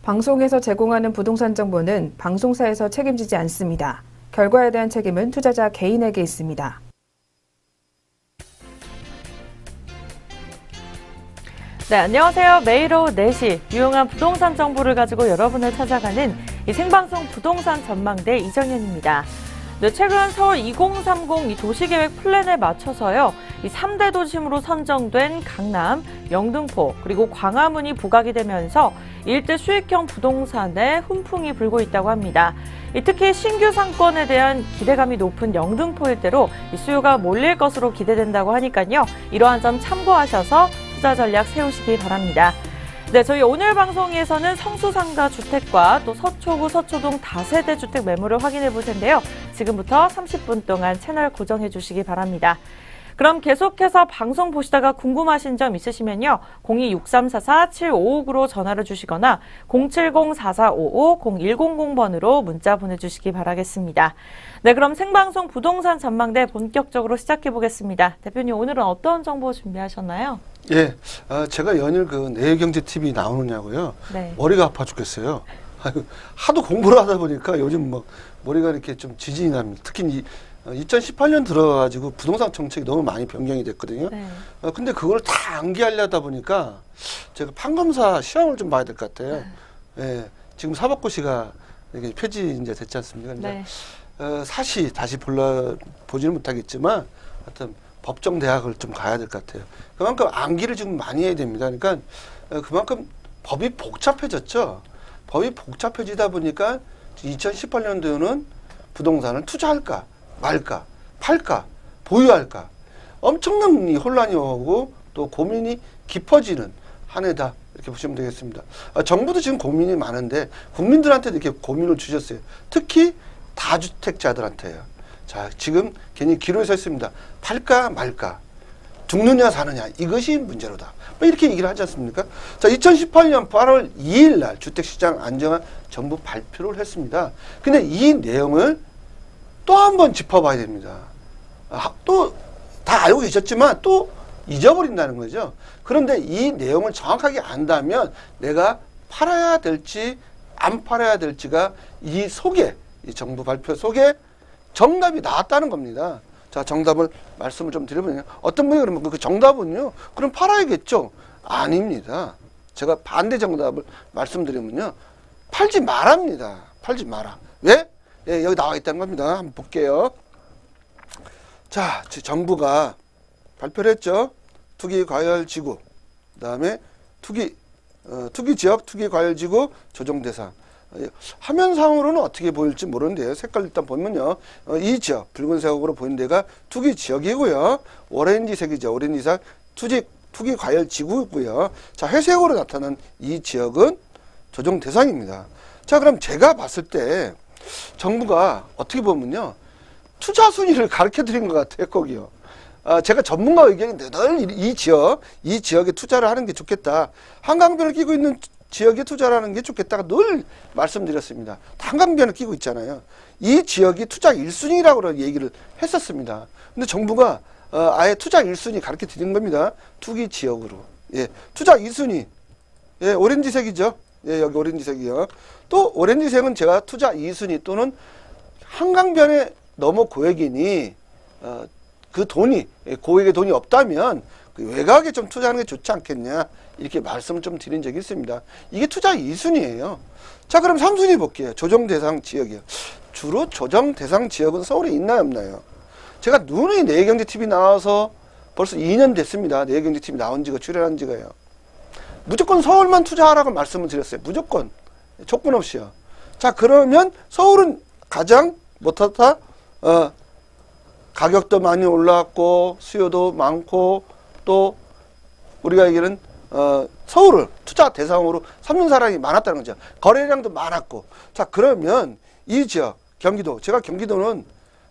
방송에서 제공하는 부동산 정보는 방송사에서 책임지지 않습니다. 결과에 대한 책임은 투자자 개인에게 있습니다. 네, 안녕하세요. 매일 오후 4시 유용한 부동산 정보를 가지고 여러분을 찾아가는 이 생방송 부동산 전망대 이정현입니다. 네, 최근 서울 2030 이 도시계획 플랜에 맞춰서요. 이 3대 도심으로 선정된 강남, 영등포, 그리고 광화문이 부각이 되면서 일대 수익형 부동산에 훈풍이 불고 있다고 합니다. 특히 신규 상권에 대한 기대감이 높은 영등포 일대로 수요가 몰릴 것으로 기대된다고 하니까요. 이러한 점 참고하셔서 투자 전략 세우시기 바랍니다. 네, 저희 오늘 방송에서는 성수상가 주택과 또 서초구 서초동 다세대 주택 매물을 확인해 볼 텐데요. 지금부터 30분 동안 채널 고정해 주시기 바랍니다. 그럼 계속해서 방송 보시다가 궁금하신 점 있으시면요. 02-6344-7559로 전화를 주시거나 070-4455-0100번으로 문자 보내주시기 바라겠습니다. 네, 그럼 생방송 부동산 전망대 본격적으로 시작해 보겠습니다. 대표님, 오늘은 어떤 정보 준비하셨나요? 예, 제가 연일 그 내일경제TV 나오느냐고요. 네. 머리가 아파 죽겠어요. 하도 공부를 하다 보니까 요즘 뭐 머리가 이렇게 좀 지진이 납니다. 특히 2018년 들어가지고 부동산 정책이 너무 많이 변경이 됐거든요. 네. 근데 그걸 다 암기하려다 보니까 제가 판검사 시험을 좀 봐야 될 것 같아요. 예, 지금 사법고시가 이게 폐지 이제 됐지 않습니까? 네. 사시 다시 보지는 못하겠지만 하여튼 법정 대학을 좀 가야 될 것 같아요. 그만큼 암기를 지금 많이 해야 됩니다. 그러니까 그만큼 법이 복잡해졌죠. 법이 복잡해지다 보니까 2018년도에는 부동산을 투자할까 말까 팔까 보유할까 엄청난 혼란이 오고 또 고민이 깊어지는 한 해다 이렇게 보시면 되겠습니다. 정부도 지금 고민이 많은데 국민들한테도 이렇게 고민을 주셨어요. 특히 다주택자들한테요. 자, 지금 괜히 기로에 서 있습니다. 팔까 말까 죽느냐 사느냐 이것이 문제로다. 뭐 이렇게 얘기를 하지 않습니까? 자, 2018년 8월 2일 날 주택시장 안정화 정부 발표를 했습니다. 근데 이 내용을 또 한 번 짚어봐야 됩니다. 또 다 알고 계셨지만 또 잊어버린다는 거죠. 그런데 이 내용을 정확하게 안다면 내가 팔아야 될지 안 팔아야 될지가 이 속에 이 정부 발표 속에 정답이 나왔다는 겁니다. 자, 정답을 말씀을 좀 드려보면 어떤 분이 그러면 그 정답은요, 그럼 팔아야겠죠? 아닙니다. 제가 반대 정답을 말씀드리면요, 팔지 말랍니다. 팔지 마라. 왜? 예, 여기 나와 있다는 겁니다. 한번 볼게요. 자, 정부가 발표를 했죠. 투기 과열 지구, 그다음에 투기 지역 투기 과열 지구 조정 대상. 화면상으로는 어떻게 보일지 모르는데요. 색깔 일단 보면요. 이 지역, 붉은색으로 보이는 데가 투기 지역이고요. 오렌지색이죠. 오렌지색 투기 과열 지구고요. 자, 회색으로 나타난 이 지역은 조정 대상입니다. 자, 그럼 제가 봤을 때 정부가 어떻게 보면요. 투자 순위를 가르쳐 드린 것 같아요. 거기요. 제가 전문가 의견이 늘 이 지역에 투자를 하는 게 좋겠다. 한강변을 끼고 있는 지역에 투자를 하는 게 좋겠다고 늘 말씀드렸습니다. 한강변을 끼고 있잖아요. 이 지역이 투자 1순위라고 얘기를 했었습니다. 근데 정부가 아예 투자 1순위 가르쳐 드린 겁니다. 투기 지역으로. 예, 투자 2순위. 예, 오렌지색이죠. 예, 여기 오렌지색이요. 또 오렌지색은 제가 투자 2순위 또는 한강변에 너무 고액이니 그 돈이 고액의 돈이 없다면 그 외곽에 좀 투자하는 게 좋지 않겠냐 이렇게 말씀을 좀 드린 적이 있습니다. 이게 투자 2순위예요. 자, 그럼 3순위 볼게요. 조정 대상 지역이요. 주로 조정 대상 지역은 서울에 있나요 없나요? 제가 누누이 내일경제TV 나와서 벌써 2년 됐습니다. 내일경제TV 나온 지가 출연한 지가요. 무조건 서울만 투자하라고 말씀을 드렸어요. 무조건 조건 없이요. 자, 그러면 서울은 가장 못하다 가격도 많이 올랐고 수요도 많고 또 우리가 얘기는 서울을 투자 대상으로 삼는 사람이 많았다는 거죠. 거래량도 많았고. 자, 그러면 이 지역 경기도, 제가 경기도는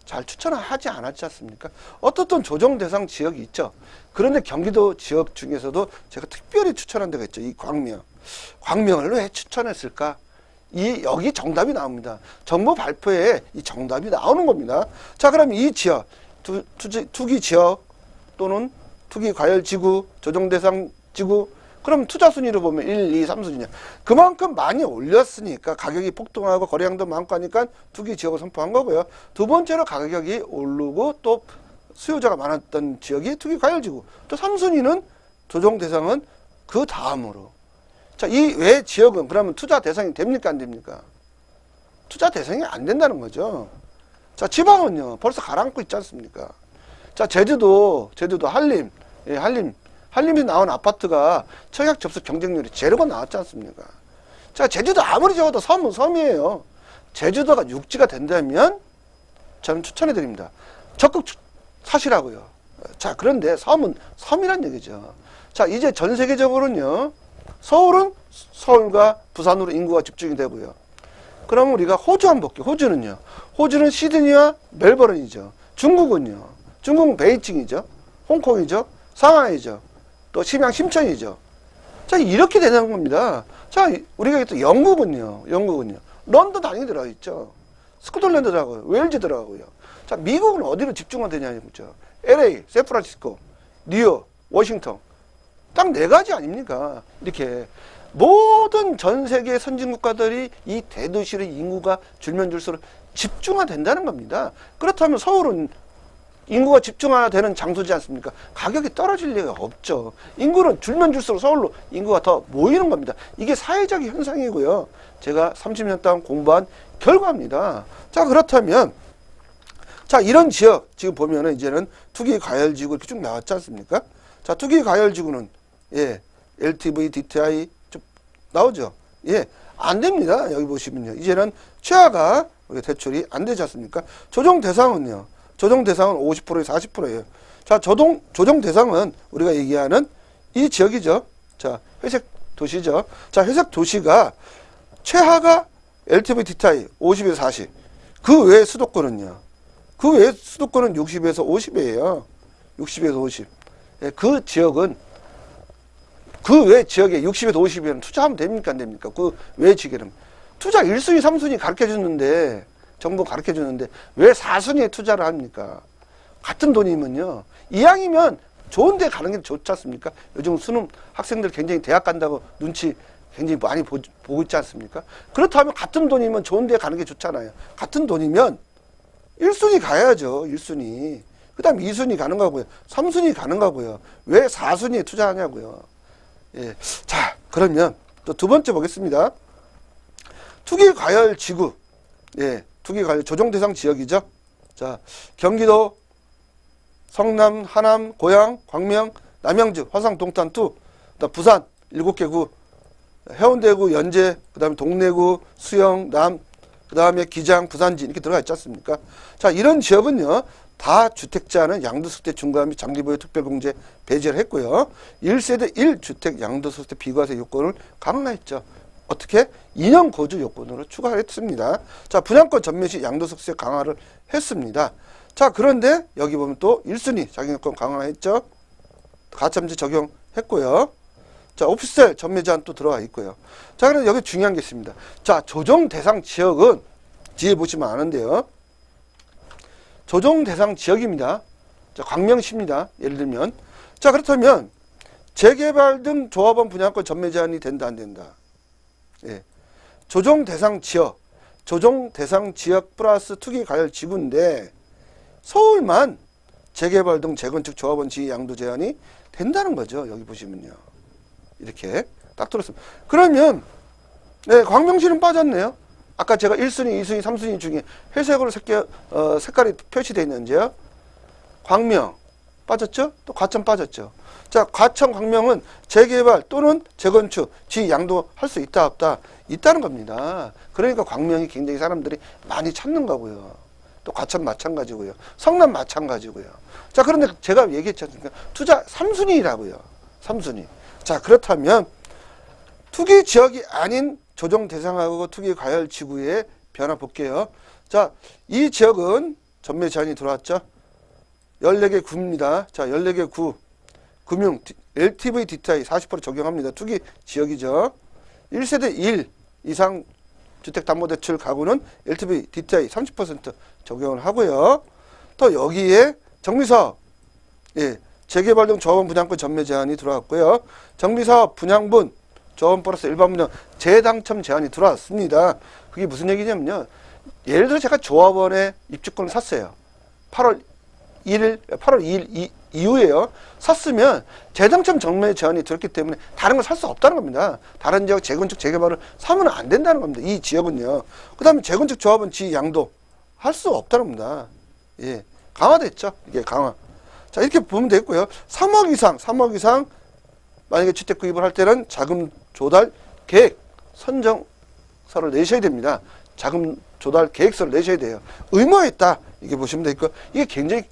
잘 추천하지 않았지 않습니까? 어떻든 조정 대상 지역이 있죠. 그런데 경기도 지역 중에서도 제가 특별히 추천한 데가 있죠. 이 광명을 왜 추천했을까? 여기 정답이 나옵니다. 정부 발표에 이 정답이 나오는 겁니다. 자, 그럼 이 지역, 투기 지역 또는 투기 과열 지구, 조정 대상 지구, 그럼 투자 순위로 보면 1, 2, 3순위냐. 그만큼 많이 올렸으니까 가격이 폭등하고 거래량도 많고 하니까 투기 지역을 선포한 거고요. 두 번째로 가격이 오르고 또 수요자가 많았던 지역이 투기 과열지구. 또 3순위는 조정 대상은 그 다음으로. 자, 이 외 지역은 그러면 투자 대상이 됩니까 안 됩니까? 투자 대상이 안 된다는 거죠. 자, 지방은요 벌써 가라앉고 있지 않습니까? 자, 제주도 한림, 예, 한림에서 나온 아파트가 청약 접수 경쟁률이 제로가 나왔지 않습니까? 자, 제주도 아무리 적어도 섬은 섬이에요. 제주도가 육지가 된다면 저는 추천해 드립니다. 적극 사시라고요. 자, 그런데 섬은 섬이란 얘기죠. 자, 이제 전 세계적으로는요, 서울은 서울과 부산으로 인구가 집중이 되고요. 그럼 우리가 호주 한번 볼게요. 호주는 시드니와 멜버른이죠. 중국은요. 중국은 베이징이죠. 홍콩이죠. 상하이죠. 또 심양 심천이죠. 자, 이렇게 되는 겁니다. 자, 우리가 또 영국은요. 런던 단위 들어가 있죠. 스코틀랜드 들어가고요. 웨일즈 들어가고요. 자, 미국은 어디로 집중화 되냐죠. LA, 샌프란시스코, 뉴욕, 워싱턴. 딱 네 가지 아닙니까? 이렇게 모든 전 세계 선진 국가들이 이 대도시의 인구가 줄면 줄수록 집중화 된다는 겁니다. 그렇다면 서울은 인구가 집중화되는 장소지 않습니까? 가격이 떨어질 리가 없죠. 인구는 줄면 줄수록 서울로 인구가 더 모이는 겁니다. 이게 사회적 현상이고요. 제가 30년 동안 공부한 결과입니다. 자, 그렇다면 자, 이런 지역 지금 보면은 이제는 투기 과열지구 이렇게 쭉 나왔지 않습니까? 자, 투기 과열지구는 예, LTV, DTI 좀 나오죠. 예, 안 됩니다. 여기 보시면요. 이제는 최하가 대출이 안 되지 않습니까? 조정 대상은요. 조정 대상은 50%에 40%예요. 자, 조정 대상은 우리가 얘기하는 이 지역이죠. 자, 회색 도시죠. 자, 회색 도시가 최하가 LTV, DTI 50에서 40. 그 외 수도권은요. 그 외 수도권은 60에서 50이에요. 60에서 50. 예, 그 지역은 그 외 지역에 60에서 50이면 투자하면 됩니까 안 됩니까? 그 외 지역에는 투자 1순위, 3순위 가르쳐 주는데 정부 가르쳐 주는데 왜 4순위에 투자를 합니까? 같은 돈이면요. 이왕이면 좋은 데 가는 게 좋지 않습니까? 요즘 수능 학생들 굉장히 대학 간다고 눈치 굉장히 많이 보고 있지 않습니까? 그렇다면 같은 돈이면 좋은 데 가는 게 좋잖아요. 같은 돈이면 1순위 가야죠. 1순위. 그 다음 2순위 가는 거고요. 3순위 가는 거고요. 왜 4순위에 투자하냐고요. 예. 자, 그러면 또 두 번째 보겠습니다. 투기 과열 지구. 예. 투기 과열 조정 대상 지역이죠. 자, 경기도, 성남, 하남, 고양, 광명, 남양주, 화성, 동탄, 투. 부산 7개 구. 해운대구, 연제, 그 다음에 동래구, 수영, 남, 그 다음에 기장, 부산지 이렇게 들어가 있지 않습니까? 자, 이런 지역은요. 다 주택자는 양도소득세 중과 및 장기보유 특별공제 배제를 했고요. 1세대 1주택 양도소득세 비과세 요건을 강화했죠. 어떻게? 2년 거주 요건으로 추가했습니다. 자, 분양권 전매 시 양도소득세 강화를 했습니다. 자, 그런데 여기 보면 또 1순위 자격요건 강화했죠. 가점제 적용했고요. 자, 오피스텔 전매 제한 또 들어가 있고요. 자, 그런데 여기 중요한 게 있습니다. 자, 조정 대상 지역은 뒤에 보시면 아는데요. 조정 대상 지역입니다. 자, 광명시입니다. 예를 들면. 자, 그렇다면 재개발 등 조합원 분양권 전매 제한이 된다 안 된다. 예. 조정 대상 지역 플러스 투기 과열 지구인데 서울만 재개발 등 재건축 조합원 지위 양도 제한이 된다는 거죠. 여기 보시면요. 이렇게 딱 들었습니다. 그러면 네, 광명시는 빠졌네요. 아까 제가 1순위, 2순위, 3순위 중에 회색으로 색깔이 표시되어 있는데요. 광명 빠졌죠? 또 과천 빠졌죠. 자, 과천, 광명은 재개발 또는 재건축, 지위 양도할 수 있다 없다? 있다는 겁니다. 그러니까 광명이 굉장히 사람들이 많이 찾는 거고요. 또 과천 마찬가지고요. 성남 마찬가지고요. 자, 그런데 제가 얘기했지 않습니까? 투자 3순위라고요. 3순위. 자, 그렇다면 투기 지역이 아닌 조정 대상하고 투기 과열 지구의 변화 볼게요. 자, 이 지역은 전매 제한이 들어왔죠. 14개 구입니다. 자, 14개 구. 금융, LTV, DTI 40% 적용합니다. 투기 지역이죠. 1세대 1 이상 주택담보대출 가구는 LTV, DTI 30% 적용을 하고요. 또 여기에 정비사업, 예, 재개발 등 조합원 분양권 전매 제한이 들어왔고요. 정비사업 분양분 조합원 플러스 일반 분양 재당첨 제한이 들어왔습니다. 그게 무슨 얘기냐면요. 예를 들어 제가 조합원의 입주권을 샀어요. 8월 2일 이후에요. 샀으면 재당첨 전매 제한이 들었기 때문에 다른 걸 살 수 없다는 겁니다. 다른 지역 재건축 재개발을 사면 안 된다는 겁니다. 이 지역은요. 그 다음에 재건축 조합원 지위 양도 할 수 없다는 겁니다. 예. 강화됐죠. 이게 강화. 자, 이렇게 보면 되겠고요. 3억 이상 만약에 주택 구입을 할 때는 자금 조달 계획 선정서를 내셔야 됩니다. 자금 조달 계획서를 내셔야 돼요. 의무화했다. 이게 보시면 되겠고, 이게 굉장히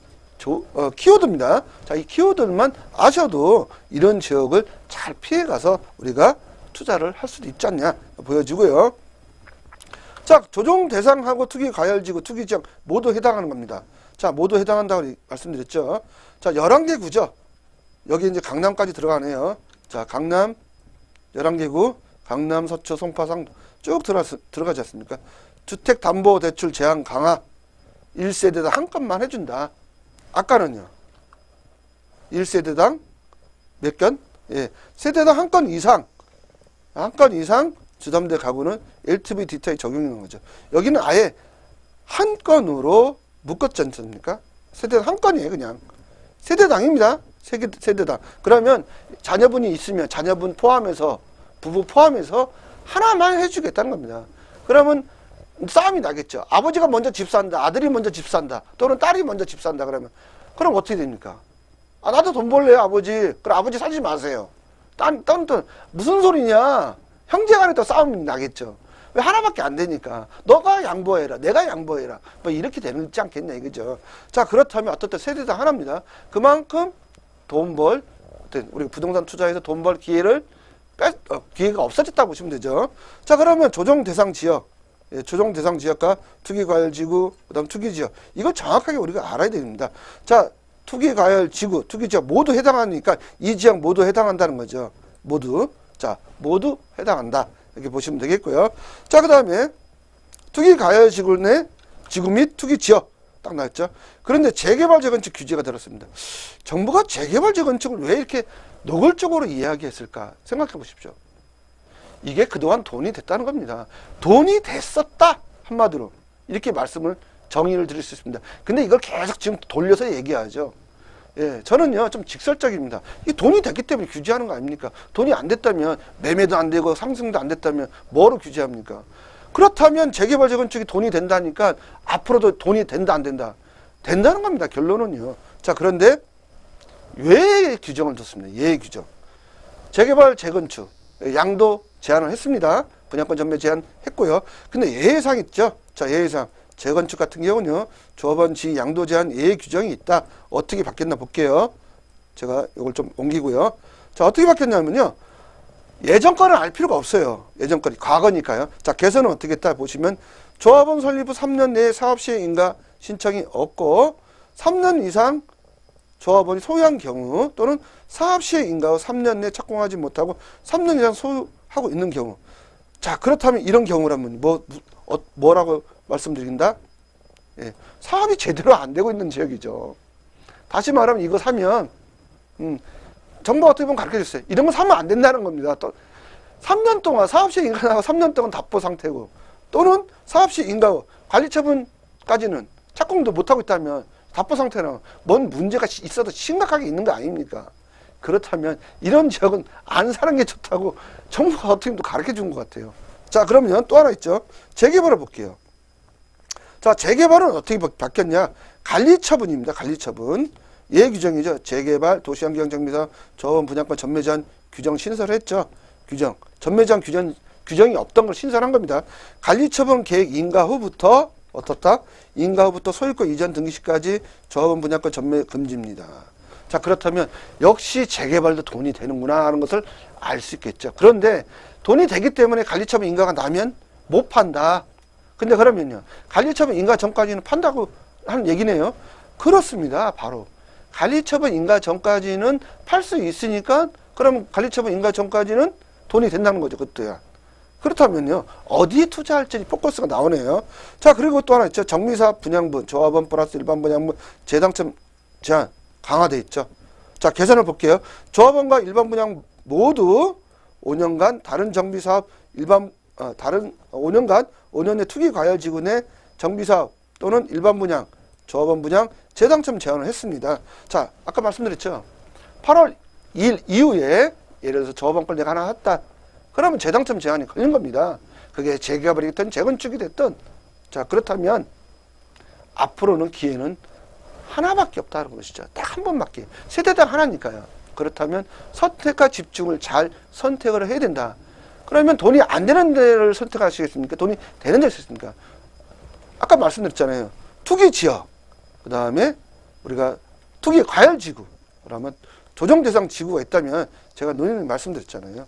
키워드입니다. 자, 이 키워드만 아셔도 이런 지역을 잘 피해가서 우리가 투자를 할 수도 있지 않냐 보여지고요. 자, 조정 대상하고 투기 과열지구, 투기 지역 모두 해당하는 겁니다. 자, 모두 해당한다고 말씀드렸죠. 자, 11개 구죠. 여기 이제 강남까지 들어가네요. 자, 강남 11개구, 강남, 서초, 송파, 상도 쭉 들어가지 않습니까? 주택담보대출 제한 강화, 1세대당 한 건만 해준다. 아까는요. 1세대당 몇 건? 예, 세대당 한 건 이상 주담대 가구는 LTV DTI 적용하는 거죠. 여기는 아예 한 건으로 묶었지 않습니까? 세대당 한 건이에요, 그냥. 세대당입니다. 세대당. 그러면 자녀분이 있으면 자녀분 포함해서, 부부 포함해서 하나만 해주겠다는 겁니다. 그러면 싸움이 나겠죠. 아버지가 먼저 집 산다, 아들이 먼저 집 산다, 또는 딸이 먼저 집 산다 그러면 그럼 어떻게 됩니까? 아, 나도 돈 벌래요, 아버지. 그럼 아버지 살지 마세요. 딴 무슨 소리냐? 형제간에 또 싸움이 나겠죠. 왜 하나밖에 안 되니까. 너가 양보해라, 내가 양보해라. 뭐 이렇게 되지 않겠냐 이거죠. 자, 그렇다면 어떻든 세대당 하나입니다. 그만큼 우리 부동산 투자에서 돈 벌 기회를 기회가 없어졌다고 보시면 되죠. 자, 그러면 조정 대상 지역, 조정 대상 지역과 투기 과열 지구, 그다음 투기 지역. 이걸 정확하게 우리가 알아야 됩니다. 자, 투기 과열 지구, 투기 지역 모두 해당하니까 이 지역 모두 해당한다는 거죠. 모두. 자, 모두 해당한다. 이렇게 보시면 되겠고요. 자, 그다음에 투기 과열 지구 내 지구 및 투기 지역 딱 나왔죠. 그런데 재개발 재건축 규제가 들었습니다. 정부가 재개발 재건축을 왜 이렇게 노골적으로 이야기했을까 생각해 보십시오. 이게 그동안 돈이 됐다는 겁니다. 돈이 됐었다. 한마디로. 이렇게 정의를 드릴 수 있습니다. 근데 이걸 계속 지금 돌려서 얘기하죠. 예, 저는요, 좀 직설적입니다. 이 돈이 됐기 때문에 규제하는 거 아닙니까? 돈이 안 됐다면, 매매도 안 되고 상승도 안 됐다면, 뭐로 규제합니까? 그렇다면 재개발 재건축이 돈이 된다니까, 앞으로도 돈이 된다, 안 된다? 된다는 겁니다. 결론은요. 자, 그런데, 왜 규정을 뒀습니다. 예 규정. 재개발 재건축, 양도 제한을 했습니다. 분양권 전매 제한했고요. 근데 예외사항 있죠. 자, 예외사항. 재건축 같은 경우는요. 조합원 지위 양도 제한 예외 규정이 있다. 어떻게 바뀌었나 볼게요. 제가 이걸 좀 옮기고요. 자, 어떻게 바뀌었냐면요. 예전 거는 알 필요가 없어요. 예전 거는 과거니까요. 자, 개선은 어떻게 했다 보시면 조합원 설립 후 3년 내에 사업 시행 인가 신청이 없고 3년 이상 조합원이 소유한 경우 또는 사업 시행 인가 후 3년 내에 착공하지 못하고 3년 이상 소유하고 있는 경우. 자, 그렇다면 이런 경우라면 뭐라고 말씀드린다? 예, 사업이 제대로 안 되고 있는 지역이죠. 다시 말하면 이거 사면 정부가 어떻게 보면 가르쳐줬어요. 이런 거 사면 안 된다는 겁니다. 또 3년 동안 사업시 인가하고 3년 동안 답보 상태고 또는 사업시 인가 후 관리처분까지는 착공도 못하고 있다면 답보 상태는 뭔 문제가 있어도 심각하게 있는 거 아닙니까? 그렇다면 이런 지역은 안 사는 게 좋다고 정부가 어떻게 보면 가르쳐 준 것 같아요. 자, 그러면 또 하나 있죠. 재개발을 볼게요. 자, 재개발은 어떻게 바뀌었냐? 관리처분입니다. 관리처분. 예 규정이죠. 재개발, 도시환경정비사, 조합원 분양권 전매 제한 규정 신설을 했죠. 규정. 전매 제한 규정이 없던 걸 신설한 겁니다. 관리처분 계획 인가 후부터 어떻다? 인가 후부터 소유권 이전 등기 시까지 조합원 분양권 전매 금지입니다. 자, 그렇다면 역시 재개발도 돈이 되는구나 하는 것을 알 수 있겠죠. 그런데 돈이 되기 때문에 관리처분 인가가 나면 못 판다. 근데 그러면요. 관리처분 인가 전까지는 판다고 하는 얘기네요. 그렇습니다. 바로. 관리처분 인가 전까지는 팔 수 있으니까 그럼 관리처분 인가 전까지는 돈이 된다는 거죠. 그것도야. 그렇다면요. 어디에 투자할지 포커스가 나오네요. 자, 그리고 또 하나 있죠. 정비사업 분양분, 조합원 플러스 일반 분양분 재당첨 제한 강화돼 있죠. 자, 계산을 볼게요. 조합원과 일반 분양 모두 5년간 다른 정비사업 다른 5년간 5년의 투기과열지구 내 정비사업 또는 일반 분양, 조합원 분양 재당첨 제한을 했습니다. 자, 아까 말씀드렸죠. 8월 2일 이후에 예를 들어서 조합원 걸 내가 하나 했다. 그러면 재당첨 제한이 걸린 겁니다. 그게 재개발이 됐든 재건축이 됐든. 자, 그렇다면 앞으로는 기회는 하나밖에 없다는 것이죠. 딱 한 번밖에. 세대당 하나니까요. 그렇다면 선택과 집중을 잘 선택을 해야 된다. 그러면 돈이 안 되는 데를 선택하시겠습니까? 돈이 되는 데를 쓰겠습니까? 아까 말씀드렸잖아요. 투기 지역, 그 다음에 우리가 투기 과열지구, 그러면 조정대상 지구가 있다면 제가 논의를 말씀드렸잖아요.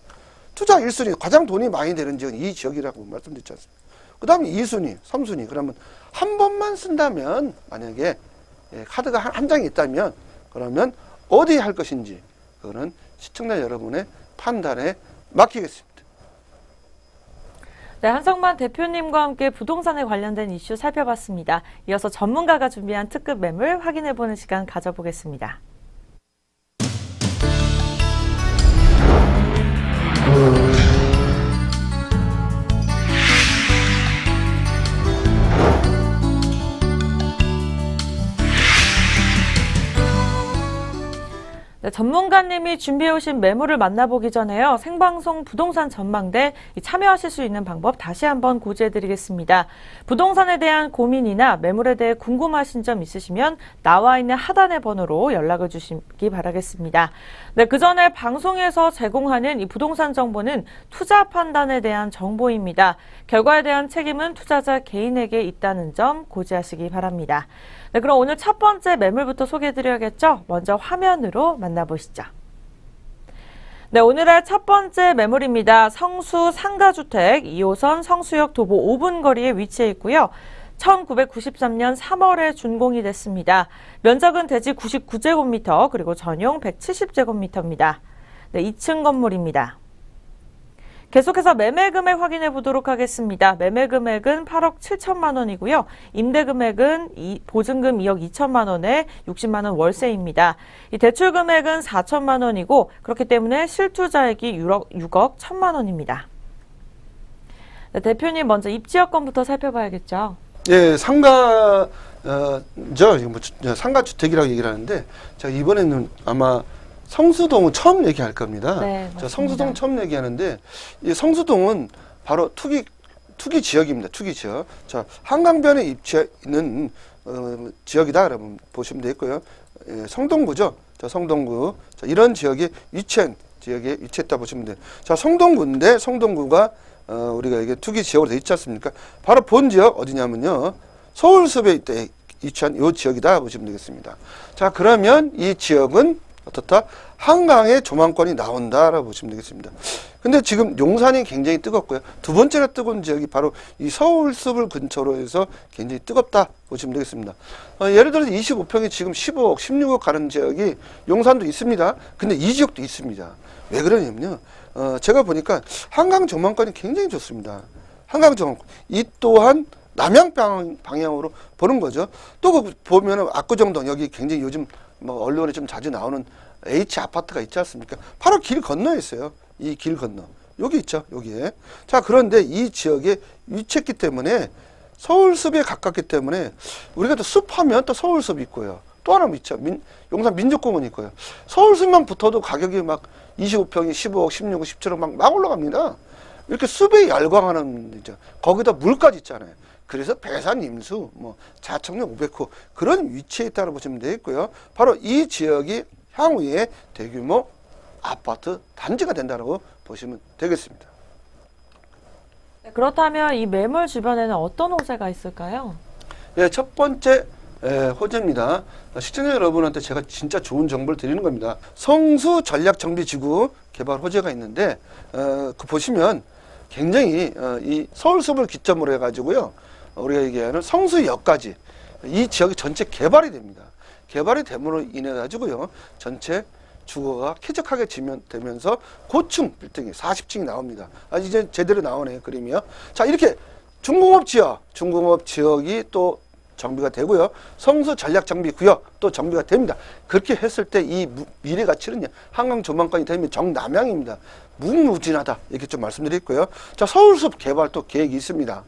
투자 1순위, 가장 돈이 많이 되는 지역은 이 지역이라고 말씀드렸지 않습니까? 그 다음에 2순위, 3순위, 그러면 한 번만 쓴다면, 만약에 카드가 한 장이 있다면, 그러면 어디에 할 것인지, 그거는 시청자 여러분의 판단에 맡기겠습니다. 네, 한성만 대표님과 함께 부동산에 관련된 이슈 살펴봤습니다. 이어서 전문가가 준비한 특급 매물 확인해보는 시간 가져보겠습니다. 네, 전문가님이 준비해오신 매물을 만나보기 전에요. 생방송 부동산 전망대 참여하실 수 있는 방법 다시 한번 고지해드리겠습니다. 부동산에 대한 고민이나 매물에 대해 궁금하신 점 있으시면 나와 있는 하단의 번호로 연락을 주시기 바라겠습니다. 네, 그 전에 방송에서 제공하는 이 부동산 정보는 투자 판단에 대한 정보입니다. 결과에 대한 책임은 투자자 개인에게 있다는 점 고지하시기 바랍니다. 네, 그럼 오늘 첫 번째 매물부터 소개해드려야겠죠? 먼저 화면으로 만나보시죠. 네, 오늘의 첫 번째 매물입니다. 성수 상가주택 2호선 성수역 도보 5분 거리에 위치해 있고요. 1993년 3월에 준공이 됐습니다. 면적은 대지 99제곱미터 그리고 전용 170제곱미터입니다. 네, 2층 건물입니다. 계속해서 매매 금액 확인해 보도록 하겠습니다. 매매 금액은 8억 7천만 원이고요. 임대 금액은 보증금 2억 2천만 원에 60만 원 월세입니다. 이 대출 금액은 4천만 원이고 그렇기 때문에 실투자액이 6억 1천만 원입니다. 네, 대표님 먼저 입지역 건부터 살펴봐야겠죠. 예, 상가 상가 주택이라고 얘기를 하는데 제가 이번에는 아마 성수동은 처음 얘기할 겁니다. 네, 자, 성수동 처음 얘기하는데 이 성수동은 바로 투기 지역입니다. 투기 지역. 자, 한강변에 위치해 있는 지역이다. 그러면 보시면 되겠고요. 예, 성동구죠. 자, 성동구. 자, 이런 지역에 위치했다 보시면 돼요. 자, 성동구인데 성동구가 우리가 이게 투기 지역으로 되어 있지 않습니까? 바로 본 지역 어디냐면요. 서울숲에 위치한 이 지역이다 보시면 되겠습니다. 자, 그러면 이 지역은 어떻다? 한강에 조망권이 나온다라고 보시면 되겠습니다. 근데 지금 용산이 굉장히 뜨겁고요. 두 번째로 뜨거운 지역이 바로 이 서울숲을 근처로 해서 굉장히 뜨겁다 보시면 되겠습니다. 예를 들어서 25평이 지금 15억, 16억 가는 지역이 용산도 있습니다. 근데 이 지역도 있습니다. 왜 그러냐면요. 제가 보니까 한강 조망권이 굉장히 좋습니다. 한강 조망권. 이 또한 남향 방향으로 보는 거죠. 또 보면은 압구정동 여기 굉장히 요즘 뭐 언론에 좀 자주 나오는 H 아파트가 있지 않습니까? 바로 길 건너에 있어요. 이 길 건너. 여기 있죠. 여기에. 자, 그런데 이 지역에 위치했기 때문에 서울숲에 가깝기 때문에 우리가 또 숲하면 또 서울숲이 있고요. 또 하나 있죠. 용산 민족공원이 있고요. 서울숲만 붙어도 가격이 막 25평이 15억, 16억, 17억 막 올라갑니다. 이렇게 숲에 열광하는 이제 거기다 물까지 있잖아요. 그래서 배산 임수, 뭐 자청력 500호 그런 위치에 있다고 보시면 되겠고요. 바로 이 지역이 향후에 대규모 아파트 단지가 된다고 보시면 되겠습니다. 네, 그렇다면 이 매물 주변에는 어떤 호재가 있을까요? 네, 첫 번째 호재입니다. 시청자 여러분한테 제가 진짜 좋은 정보를 드리는 겁니다. 성수 전략정비지구 개발 호재가 있는데 그 보시면 굉장히 이 서울숲을 기점으로 해가지고요. 우리가 얘기하는 성수역까지 이 지역이 전체 개발이 됩니다. 개발이 됨으로 인해 가지고요. 전체 주거가 쾌적하게 되면서 고층 빌딩이 40층이 나옵니다. 이제 제대로 나오네요. 그림이요. 자, 이렇게 중공업 지역이 또 정비가 되고요. 성수 전략 정비 구역 또 정비가 됩니다. 그렇게 했을 때 이 미래 가치는요. 한강 조망권이 되면 정남향입니다. 무궁무진하다 이렇게 좀 말씀드렸고요. 자, 서울숲 개발 또 계획이 있습니다.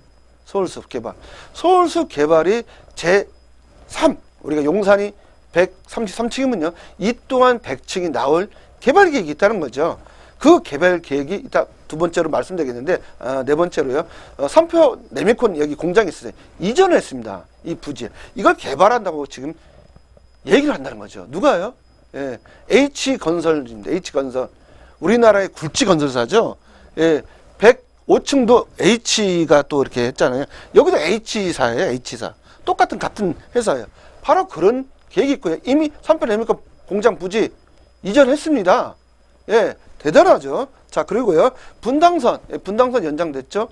서울숲 개발. 서울숲 개발이 제3 우리가 용산이 133층이면요. 이 또한 100층이 나올 개발 계획이 있다는 거죠. 그 개발 계획이 이따 두 번째로 말씀드리겠는데 네 번째로요. 삼표 네미콘 여기 공장이 있어요. 이전을 했습니다. 이 부지에. 이걸 개발한다고 지금 얘기를 한다는 거죠. 누가요? 예, H건설입니다. H건설. 우리나라의 굴지 건설사죠. 예, 105층도 H가 또 이렇게 했잖아요. 여기도 H사예요. H사. 같은 회사예요. 바로 그런 계획이 있고요. 이미 삼표 네미콘 공장 부지 이전했습니다. 예, 대단하죠. 자, 그리고요. 분당선 연장됐죠.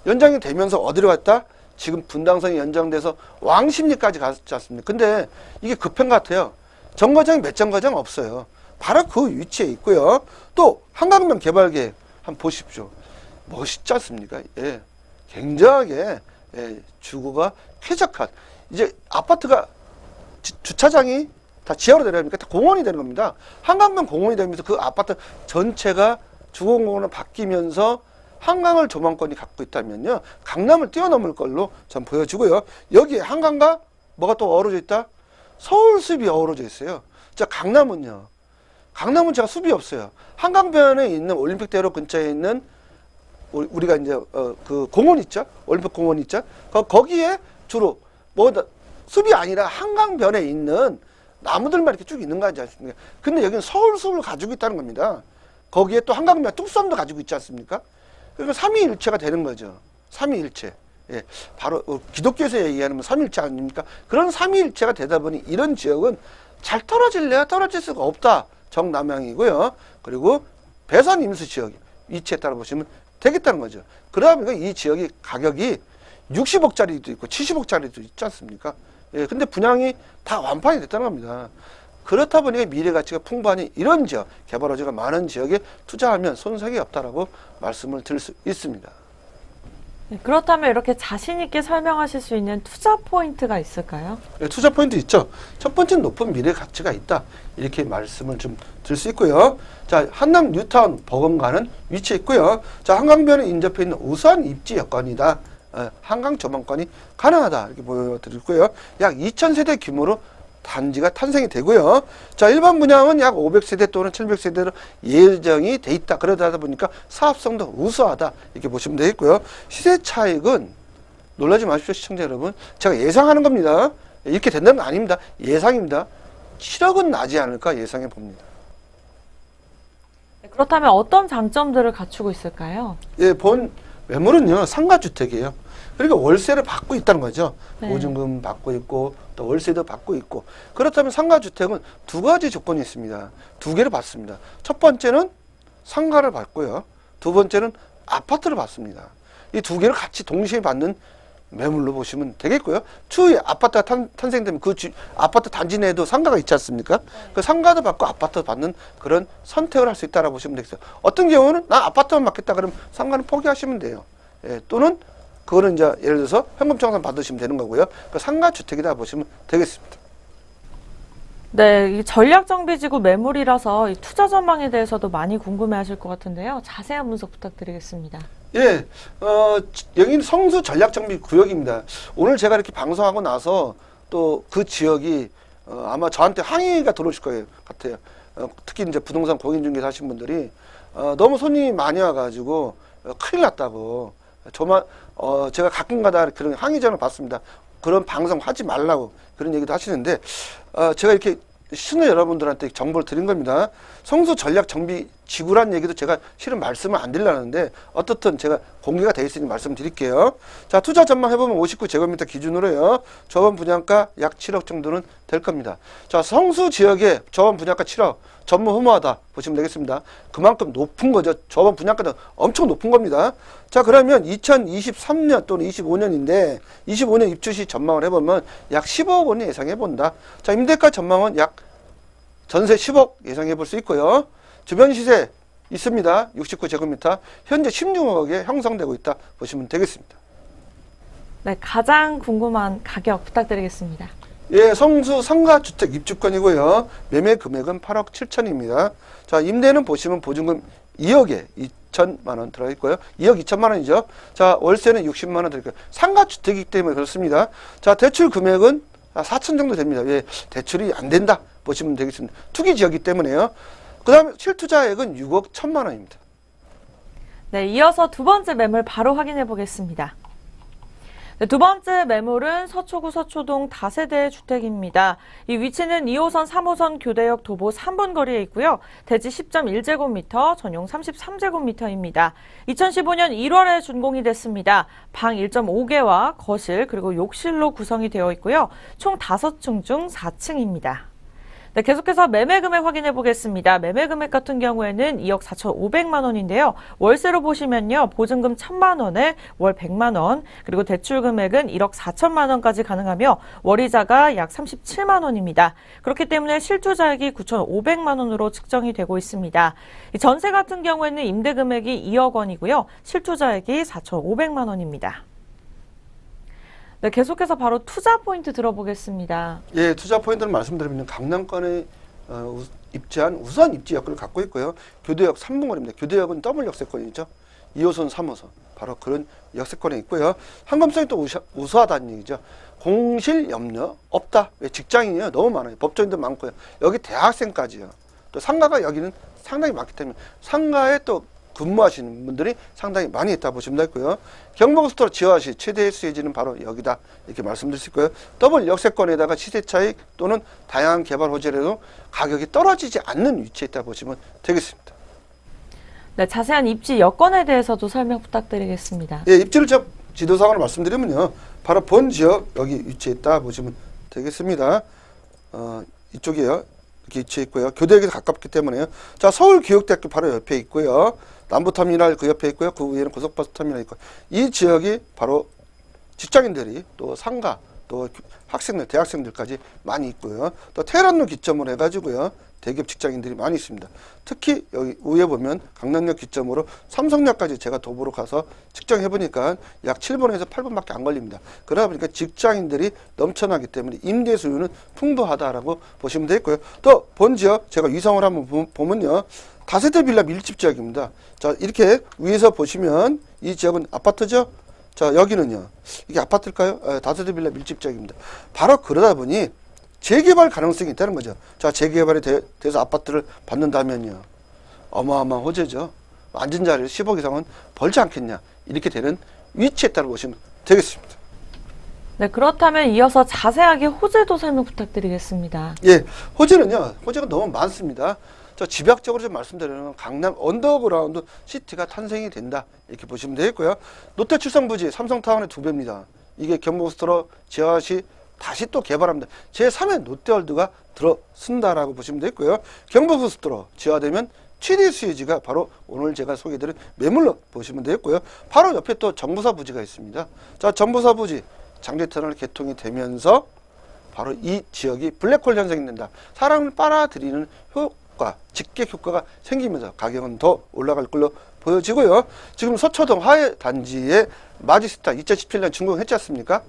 연장이 되면서 어디로 갔다? 지금 분당선이 연장돼서 왕십리까지 갔지 않습니까? 근데 이게 급한 것 같아요. 정거장이 몇 정거장 없어요. 바로 그 위치에 있고요. 또 한강변 개발 계획 한번 보십시오. 멋있지 않습니까? 예, 굉장하게 주거가 쾌적한 이제 아파트가 주차장이 다 지하로 내려가니까 다 공원이 되는 겁니다. 한강변 공원이 되면서 그 아파트 전체가 주거공원으로 바뀌면서 한강을 조망권이 갖고 있다면요. 강남을 뛰어넘을 걸로 전 보여지고요. 여기에 한강과 뭐가 또 어우러져 있다? 서울숲이 어우러져 있어요. 자, 강남은요. 강남은 제가 숲이 없어요. 한강변에 있는 올림픽대로 근처에 있는 우리가 이제 그 공원 있죠? 올림픽 공원 있죠? 거기에 주로 숲이 아니라 한강변에 있는 나무들만 이렇게 쭉 있는 거 아니지 않습니까? 근데 여기는 서울숲을 가지고 있다는 겁니다. 거기에 또 한강변 뚝섬도 가지고 있지 않습니까? 그러니까 삼위일체가 되는 거죠. 삼위일체. 예, 바로 기독교에서 얘기하는 삼위일체 아닙니까? 그런 삼위일체가 되다 보니 이런 지역은 잘 떨어질래야 떨어질 수가 없다. 정남향이고요. 그리고 배산 임수 지역 위치에 따라 보시면 되겠다는 거죠. 그러다 보니까 이 지역이 가격이 60억짜리도 있고 70억짜리도 있지 않습니까? 예, 근데 분양이 다 완판이 됐다는 겁니다. 그렇다 보니까 미래 가치가 풍부하니 이런 지역, 개발 호재가 많은 지역에 투자하면 손색이 없다라고 말씀을 드릴 수 있습니다. 네, 그렇다면 이렇게 자신 있게 설명하실 수 있는 투자 포인트가 있을까요? 네, 투자 포인트 있죠. 첫 번째는 높은 미래 가치가 있다. 이렇게 말씀을 좀 드릴 수 있고요. 자, 한남 뉴타운 버금가는 위치에 있고요. 자, 한강변에 인접해 있는 우수한 입지 여건이다. 한강 조망권이 가능하다. 이렇게 보여드리고요. 약 2000세대 규모로 단지가 탄생이 되고요. 자, 일반 분양은 약 500세대 또는 700세대로 예정이 돼 있다. 그러다 보니까 사업성도 우수하다. 이렇게 보시면 되겠고요. 시세 차익은 놀라지 마십시오, 시청자 여러분. 제가 예상하는 겁니다. 이렇게 된다는 건 아닙니다. 예상입니다. 7억은 나지 않을까 예상해 봅니다. 네, 그렇다면 어떤 장점들을 갖추고 있을까요? 예, 본 매물은요, 상가주택이에요. 그러니까 월세를 받고 있다는 거죠. 네. 보증금 받고 있고 또 월세도 받고 있고. 그렇다면 상가주택은 두 가지 조건이 있습니다. 두 개를 받습니다. 첫 번째는 상가를 받고요. 두 번째는 아파트를 받습니다. 이 두 개를 같이 동시에 받는 매물로 보시면 되겠고요. 추후에 아파트가 탄생되면 그 아파트 단지 내에도 상가가 있지 않습니까? 네. 그 상가도 받고 아파트도 받는 그런 선택을 할 수 있다고 보시면 되겠어요. 어떤 경우는 나 아파트만 받겠다 그러면 상가는 포기하시면 돼요. 예, 또는 그거는 이제 예를 들어서 현금청산 받으시면 되는 거고요. 그 상가주택이다 보시면 되겠습니다. 네, 이 전략정비지구 매물이라서 이 투자 전망에 대해서도 많이 궁금해하실 것 같은데요. 자세한 분석 부탁드리겠습니다. 예, 여기는 성수 전략정비 구역입니다. 오늘 제가 이렇게 방송하고 나서 또 그 지역이 아마 저한테 항의가 들어오실 거예요 같아요. 특히 이제 부동산 공인중개사 하신 분들이 너무 손님이 많이 와가지고 큰일 났다고. 제가 가끔가다 그런 항의전을 받습니다. 그런 방송 하지 말라고 그런 얘기도 하시는데 제가 이렇게 시청자 여러분들한테 정보를 드린 겁니다. 성수 전략 정비 지구란 얘기도 제가 실은 말씀을 안 드리려는데 어떻든 제가 공개가 되어 있으니 말씀드릴게요. 자, 투자 전망 해보면 59제곱미터 기준으로요. 저번 분양가 약 7억 정도는 될 겁니다. 자, 성수 지역에 저번 분양가 7억 전무후무하다 보시면 되겠습니다. 그만큼 높은 거죠. 저번 분양가도 엄청 높은 겁니다. 자, 그러면 2023년 또는 25년인데 25년 입주 시 전망을 해보면 약 15억 원이 예상해 본다. 자, 임대가 전망은 약 전세 10억 예상해 볼 수 있고요. 주변 시세 있습니다. 69제곱미터 현재 16억에 형성되고 있다 보시면 되겠습니다. 네, 가장 궁금한 가격 부탁드리겠습니다. 예, 성수 상가주택 입주권이고요. 매매 금액은 8억 7천입니다. 자, 임대는 보시면 보증금 2억에 2천만 원 들어있고요. 2억 2천만 원이죠. 자, 월세는 60만 원 들어있고요. 상가주택이기 때문에 그렇습니다. 자, 대출 금액은 4천 정도 됩니다. 예, 대출이 안 된다 보시면 되겠습니다. 투기 지역이기 때문에요. 그 다음에 실투자액은 6억 1천만 원입니다. 네, 이어서 두 번째 매물 바로 확인해 보겠습니다. 네, 두 번째 매물은 서초구 서초동 다세대 주택입니다. 이 위치는 2호선, 3호선 교대역 도보 3분 거리에 있고요. 대지 10.1제곱미터, 전용 33제곱미터입니다. 2015년 1월에 준공이 됐습니다. 방 1.5개와 거실 그리고 욕실로 구성이 되어 있고요. 총 5층 중 4층입니다. 네, 계속해서 매매 금액 확인해 보겠습니다. 매매 금액 같은 경우에는 2억 4,500만 원인데요. 월세로 보시면요. 보증금 1,000만 원에 월 100만 원, 그리고 대출 금액은 1억 4천만 원까지 가능하며 월이자가 약 37만 원입니다. 그렇기 때문에 실투자액이 9,500만 원으로 측정이 되고 있습니다. 이 전세 같은 경우에는 임대 금액이 2억 원이고요. 실투자액이 4,500만 원입니다. 네, 계속해서 바로 투자 포인트 들어보겠습니다. 예, 투자 포인트를 말씀드리면 강남권에 입지한 우선 입지 역을 갖고 있고요. 교대역 3분거리입니다. 교대역은 더블 역세권이죠. 2호선, 3호선. 바로 그런 역세권에 있고요. 상검성이 또 우수하다는 얘기죠. 공실 염려 없다. 왜 직장인이요? 너무 많아요. 법조인도 많고요. 여기 대학생까지요. 또 상가가 여기는 상당히 많기 때문에 상가에 또 근무하시는 분들이 상당히 많이 있다 보시면 되고요. 경복스토어 지하시 최대 수혜지는 바로 여기다 이렇게 말씀드릴 수 있고요. 더블 역세권에다가 시세 차익 또는 다양한 개발 호재라도 가격이 떨어지지 않는 위치에 있다 보시면 되겠습니다. 네, 자세한 입지 여건에 대해서도 설명 부탁드리겠습니다. 예, 입지를 저 지도상으로 말씀드리면요. 바로 본 지역 여기 위치에 있다 보시면 되겠습니다. 이쪽이에요. 이렇게 위치해 있고요. 교대역에서 가깝기 때문에요. 자, 서울교육대학교 바로 옆에 있고요. 남부터미널 그 옆에 있고요. 그 위에는 고속버스 터미널이 있고, 이 지역이 바로 직장인들이 또 상가 또 학생들, 대학생들까지 많이 있고요. 또 테헤란로 기점으로 해가지고요. 대기업 직장인들이 많이 있습니다. 특히 여기 위에 보면 강남역 기점으로 삼성역까지 제가 도보로 가서 측정해보니까 약 7분에서 8분밖에 안 걸립니다. 그러다 보니까 직장인들이 넘쳐나기 때문에 임대 수요는 풍부하다라고 보시면 되겠고요. 또 본 지역 제가 위성을 한번 보면요. 다세대 빌라 밀집 지역입니다. 자, 이렇게 위에서 보시면 이 지역은 아파트죠. 자, 여기는요. 이게 아파트일까요? 다세대 빌라 밀집 지역입니다. 바로 그러다 보니 재개발 가능성이 있다는 거죠. 자, 재개발이 돼서 아파트를 받는다면요. 어마어마한 호재죠. 앉은 자리를 10억 이상은 벌지 않겠냐. 이렇게 되는 위치에 따라 보시면 되겠습니다. 네, 그렇다면 이어서 자세하게 호재도 설명 부탁드리겠습니다. 예, 호재는요. 호재가 너무 많습니다. 저 집약적으로 좀 말씀드리면 강남 언더그라운드 시티가 탄생이 된다. 이렇게 보시면 되겠고요. 롯데 칠성부지 삼성타운의 2배입니다. 이게 경복스토어 지하시 다시 또 개발합니다. 제3의 롯데월드가 들어선다라고 보시면 되겠고요. 경복스토어 지하되면 최대 수혜지가 바로 오늘 제가 소개해드린 매물로 보시면 되겠고요. 바로 옆에 또 정부사 부지가 있습니다. 자, 정부사 부지 장제터널 개통이 되면서 바로 이 지역이 블랙홀 현상이 된다. 사람을 빨아들이는 효과, 직객 효과가 생기면서 가격은 더 올라갈 걸로 보여지고요. 지금 서초동 하회 단지에 마지스타 2017년 준공했지 않습니까?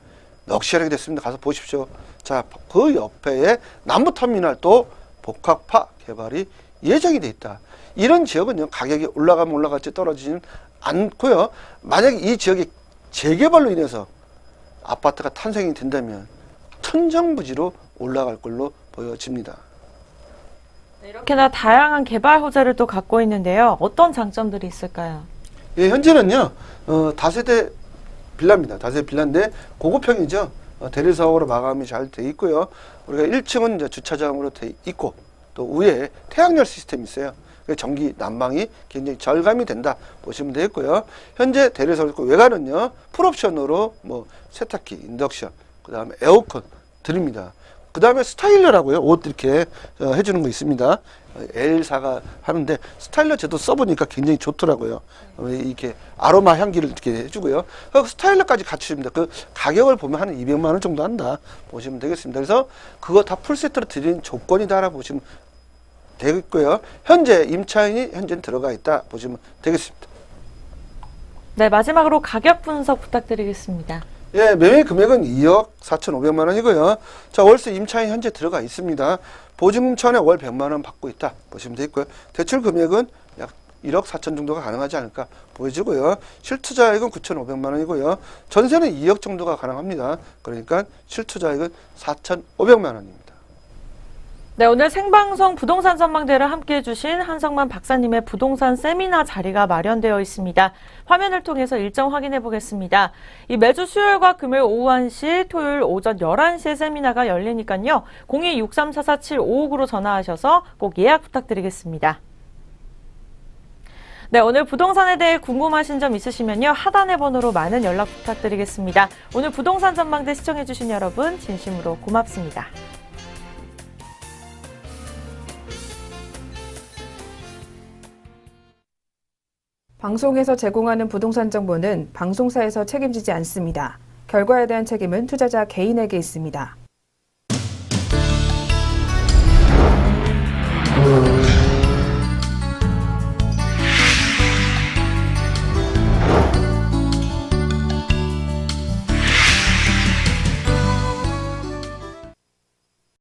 럭셔리하게 됐습니다. 가서 보십시오. 자, 그 옆에 남부터미널 또 복합화 개발이 예정이 돼 있다. 이런 지역은요, 가격이 올라가면 올라갈지 떨어지지는 않고요. 만약에 이 지역이 재개발로 인해서 아파트가 탄생이 된다면 천정부지로 올라갈 걸로 보여집니다. 이렇게나 다양한 개발 호재를 또 갖고 있는데요. 어떤 장점들이 있을까요? 예, 현재는요, 다세대 빌라입니다. 다세대 빌라인데 고급형이죠. 대리석으로 마감이 잘 돼 있고요. 우리가 1층은 이제 주차장으로 돼 있고, 또 위에 태양열 시스템이 있어요. 전기 난방이 굉장히 절감이 된다 보시면 되겠고요. 현재 대리석을 있고, 외관은요 풀옵션으로 뭐 세탁기, 인덕션, 그 다음에 에어컨 드립니다. 그 다음에 스타일러라고요. 옷 이렇게 해주는 거 있습니다. L사가 하는데 스타일러 제도 써보니까 굉장히 좋더라고요. 이렇게 아로마 향기를 이렇게 해주고요. 스타일러까지 같이 줍니다. 그 가격을 보면 한 200만 원 정도 한다 보시면 되겠습니다. 그래서 그거 다 풀세트로 드리는 조건이다라 보시면 되겠고요. 현재 임차인이 현재는 들어가 있다 보시면 되겠습니다. 네, 마지막으로 가격 분석 부탁드리겠습니다. 예, 매매 금액은 2억 4,500만 원이고요. 자, 월세 임차인 현재 들어가 있습니다. 보증금 천에 월 100만 원 받고 있다 보시면 되겠고요. 대출 금액은 약 1억 4천 정도가 가능하지 않을까 보여지고요. 실투자액은 9,500만 원이고요. 전세는 2억 정도가 가능합니다. 그러니까 실투자액은 4,500만 원입니다. 네, 오늘 생방송 부동산 전망대를 함께해 주신 한성만 박사님의 부동산 세미나 자리가 마련되어 있습니다. 화면을 통해서 일정 확인해 보겠습니다. 이 매주 수요일과 금요일 오후 1시, 토요일 오전 11시에 세미나가 열리니까요. 02-6344-7559로 전화하셔서 꼭 예약 부탁드리겠습니다. 네, 오늘 부동산에 대해 궁금하신 점 있으시면요. 하단의 번호로 많은 연락 부탁드리겠습니다. 오늘 부동산 전망대 시청해 주신 여러분 진심으로 고맙습니다. 방송에서 제공하는 부동산 정보는 방송사에서 책임지지 않습니다. 결과에 대한 책임은 투자자 개인에게 있습니다.